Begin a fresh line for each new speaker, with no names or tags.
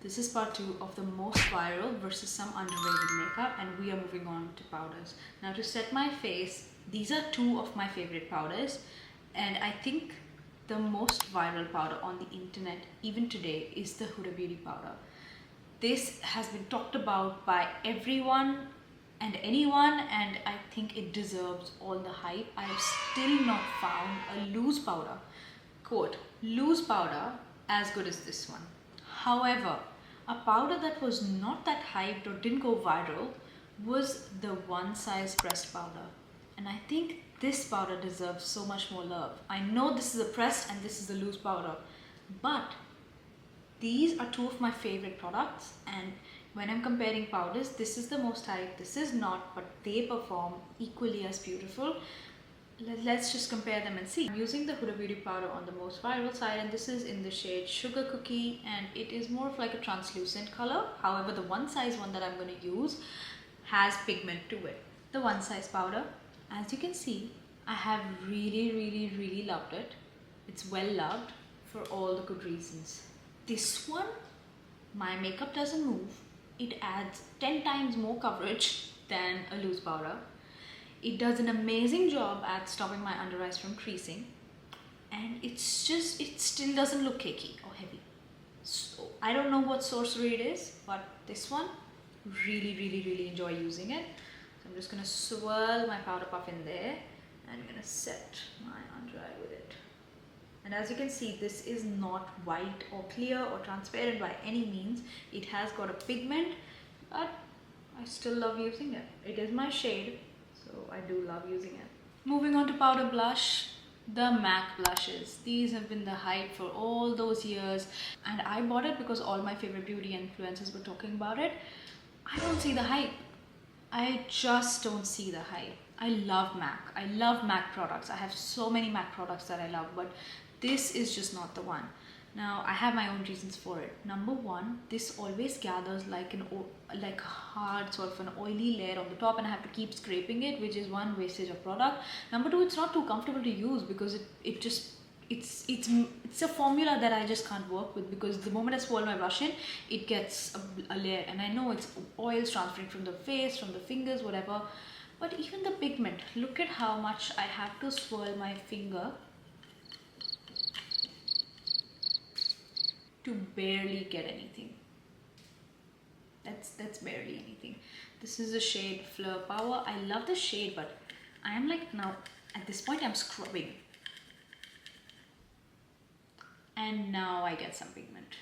This is part 2 of the most viral versus some underrated makeup, and we are moving on to powders. Now, to set my face, these are two of my favorite powders, and I think the most viral powder on the internet even today is the Huda Beauty powder. This has been talked about by everyone and anyone, and I think it deserves all the hype. I have still not found a loose powder, quote, loose powder as good as this one. However, a powder that was not that hyped or didn't go viral was the One Size pressed powder. And I think this powder deserves so much more love. I know this is a pressed and this is a loose powder, but these are two of my favorite products, and when I'm comparing powders, this is the most hyped, this is not, but they perform equally as beautiful. Let's just compare them and see. I'm using the Huda Beauty powder on the most viral side, and this is in the shade Sugar Cookie, and it is more of like a translucent color. However, the One Size one that I'm going to use has pigment to it. The One Size powder, as you can see, I have really loved it. It's well loved for all the good reasons. This one, my makeup doesn't move. It adds 10 times more coverage than a loose powder. It does an amazing job at stopping my under eyes from creasing, and it still doesn't look cakey or heavy. So I don't know what sorcery it is, but this one, really enjoy using it. So I'm just gonna swirl my powder puff in there, and I'm gonna set my under eye with it. And as you can see, this is not white or clear or transparent by any means. It has got a pigment, but I still love using it. It is my shade, so I do love using it. Moving on to powder blush, the MAC blushes. These have been the hype for all those years, and I bought it because all my favorite beauty influencers were talking about it. I don't see the hype. I just don't see the hype. I love MAC. I love MAC products. I have so many MAC products that I love, but this is just not the one. Now, I have my own reasons for it. Number one, this always gathers like a hard sort of an oily layer on the top, and I have to keep scraping it, which is one wastage of product. Number two, it's not too comfortable to use because it's a formula that I just can't work with, because the moment I swirl my brush in, it gets a layer, and I know it's oils transferring from the face, from the fingers, whatever. But even the pigment, look at how much I have to swirl my finger to barely get anything. That's barely anything. This is the shade Fleur Power. I love the shade, but I am like, now at this point I'm scrubbing, and now I get some pigment.